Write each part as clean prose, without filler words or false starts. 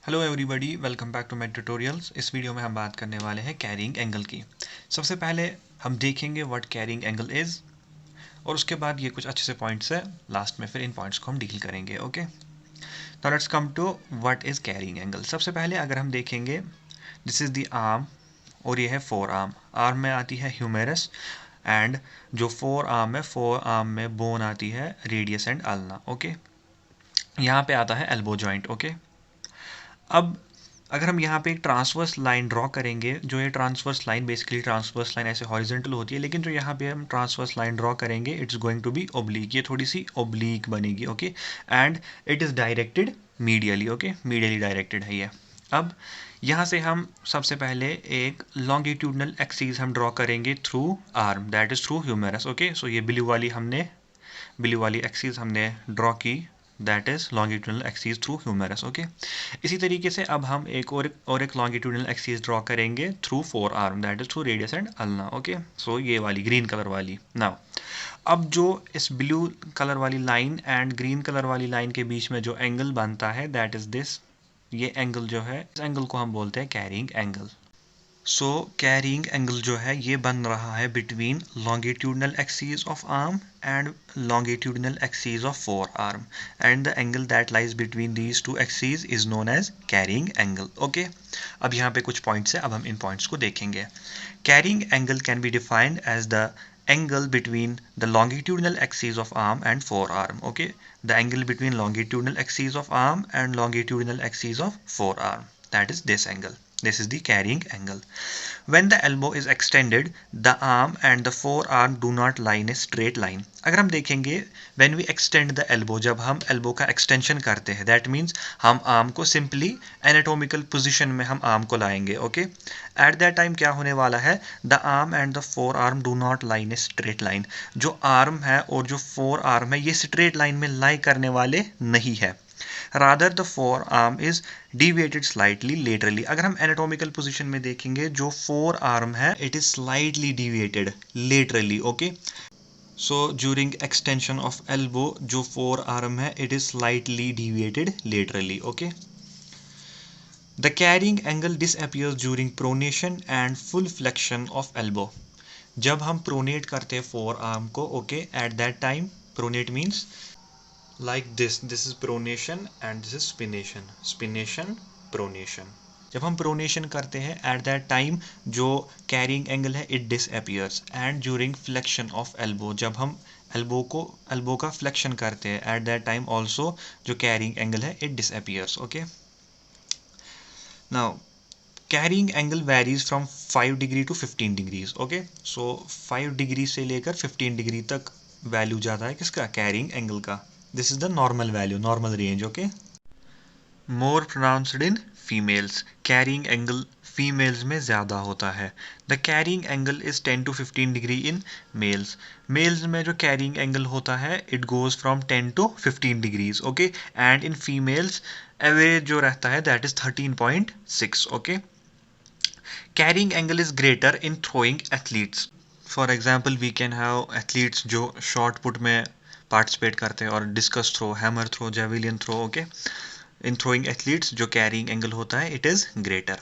Hello everybody, welcome back to my tutorials. इस video में हम बात करने वाले हैं कैरिंग एंगल की। सबसे पहले हम देखेंगे व्हाट कैरिंग एंगल इज़, और उसके बाद ये कुछ अच्छे से पॉइंट्स है, लास्ट में फिर इन पॉइंट्स को हम डील करेंगे। Okay, now let's come to what is carrying angle. सबसे पहले अगर हम देखेंगे, दिस इज़ द आर्म और ये है फोर आर्म। आर्म में आती है ह्यूमेरस एंड जो फोर आर्म है, फोर आर्म में बोन आती है रेडियस एंड अल्ना। ओके, यहाँ पे आता है एल्बो जॉइंट। ओके, अब अगर हम यहाँ पे एक ट्रांसवर्स लाइन ड्रॉ करेंगे, जो ये transverse line basically transverse line ऐसे हॉरिजॉन्टल होती है, लेकिन जो यहाँ पे हम ट्रांसवर्स लाइन ड्रॉ करेंगे it's going to be oblique, ये थोड़ी सी ओब्लीक बनेगी। Okay, and it is directed medially. Okay, medially directed है ये। अब यहाँ से हम सबसे पहले एक लॉन्गिट्यूडनल एक्सिस हम ड्रॉ करेंगे through arm, that is through humerus. Okay, so ये ब्लू वाली एक्सिस हमने ड्रॉ की, that is longitudinal axis through humerus. Okay, इसी तरीके से अब हम एक लॉन्गिट्यूडनल एक्सिस ड्रॉ करेंगे through forearm, that is through radius and ulna. Okay, so ये वाली ग्रीन कलर वाली। नाउ अब जो इस ब्लू कलर वाली लाइन एंड ग्रीन कलर वाली लाइन के बीच में जो एंगल बनता है, दैट इज दिस। ये एंगल जो है, इस एंगल को हम बोलते हैं carrying angle. So carrying angle जो है ये बन रहा है between longitudinal axis of arm and longitudinal axis of forearm, and the angle that lies between these two axes is known as carrying angle. Okay, अब यहाँ पे कुछ पॉइंट्स है, अब हम इन पॉइंट्स को देखेंगे। Carrying angle can be defined as the angle between the longitudinal axis of arm and forearm. Okay, the angle between longitudinal axis of arm and longitudinal axis of forearm, that is this angle. This is the carrying angle. When the elbow is extended, the arm and the forearm do not lie in a straight line. अगर हम देखेंगे, when we extend the elbow, जब हम elbow का extension करते हैं, that means हम arm को simply anatomical position में हम arm को लाएंगे। Okay, at that time क्या होने वाला है, the arm and the forearm do not lie in a straight line. जो arm है और जो forearm है, ये straight line में lie करने वाले नहीं है। rather the forearm is deviated slightly laterally. अगर हम anatomical position में देखेंगे, जो forearm है it is slightly deviated laterally. Okay, so during extension of elbow जो forearm है it is slightly deviated laterally. Okay, the carrying angle disappears during pronation and full flexion of elbow. जब हम pronate करते हैं forearm को, okay, at that time pronate means like this is pronation and this is spination, pronation. जब हम pronation करते हैं at that time जो carrying angle है it disappears, and during flexion of elbow जब हम elbow का flexion करते हैं at that time also जो carrying angle है it disappears. Okay, now carrying angle varies from 5 degree to 15 degrees. Okay, so 5 degree से लेकर 15 degree तक वैल्यू जाता है किसका, carrying angle का। This is the normal value, normal range. Okay, more pronounced in females. Carrying angle females में ज़्यादा होता है। The carrying angle is 10 to 15 degree in males. Males में जो carrying angle होता है it goes from 10 to 15 degrees. Okay, and in females average जो रहता है that is 13.6. Okay, carrying angle is greater in throwing athletes. For example, we can have athletes जो short put में participate करते हैं, और discus throw, hammer throw, javelin throw. Okay, in throwing athletes जो carrying angle होता है it is greater.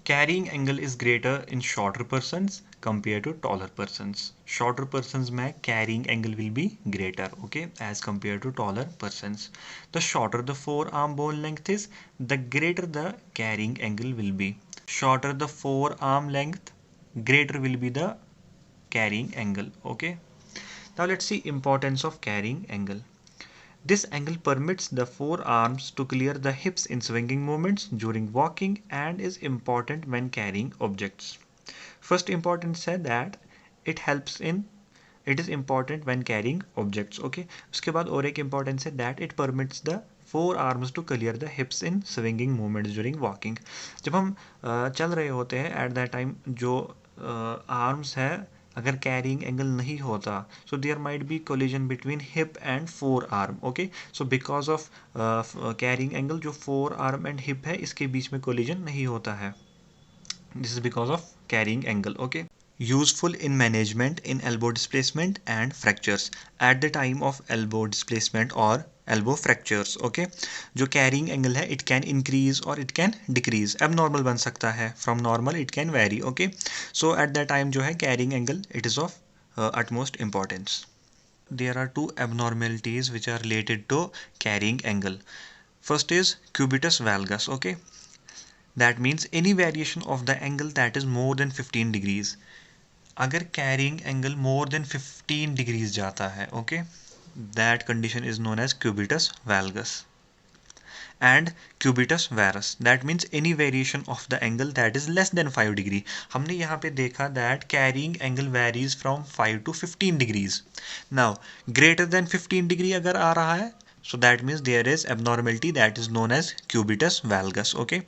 Carrying angle is greater in shorter persons compare to taller persons. Shorter persons में carrying angle will be greater, okay, as compare to taller persons. The shorter the forearm bone length is, the greater the carrying angle will be. Shorter the four arm length, greater will be the carrying angle. Okay, now let's see importance of carrying angle. This angle permits the forearms to clear the hips in swinging movements during walking and is important when carrying objects. First importance है that it is important when carrying objects. Okay, उसके बाद और एक importance है that it permits the forearms to clear the hips in swinging movements during walking. जब हम चल रहे होते हैं at that time जो arms है, अगर कैरिंग एंगल नहीं होता, so there might be collision between hip and forearm. Okay, so because of carrying angle जो फोर आर्म एंड हिप है इसके बीच में कोलिजन नहीं होता है। This is because of carrying angle. Okay, useful in management in elbow displacement and fractures at the time of elbow displacement or elbow fractures. Okay, जो carrying angle है it can increase or it can decrease, abnormal बन सकता है, from normal it can vary. Okay, so at that time जो है carrying angle it is of utmost importance. There are two abnormalities which are related to carrying angle. First is cubitus valgus. Okay, that means any variation of the angle that is more than 15 degrees. अगर carrying angle more than 15 degrees जाता है, okay, that condition is known as cubitus valgus. And cubitus varus, that means any variation of the angle that is less than 5 degree. हमने यहाँ पे देखा that carrying angle varies from 5 to 15 degrees. Now greater than 15 degree अगर आ रहा है, so that means there is abnormality that is known as cubitus valgus. Okay,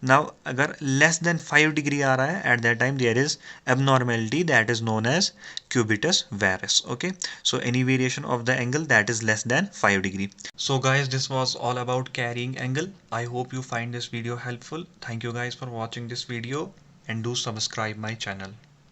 now अगर less than 5 degree आ रहा है, at that time there is abnormality that is known as cubitus varus. Okay, so any variation of the angle that is less than 5 degree. So guys, this was all about carrying angle. I hope you find this video helpful. Thank you guys for watching this video and do subscribe my channel.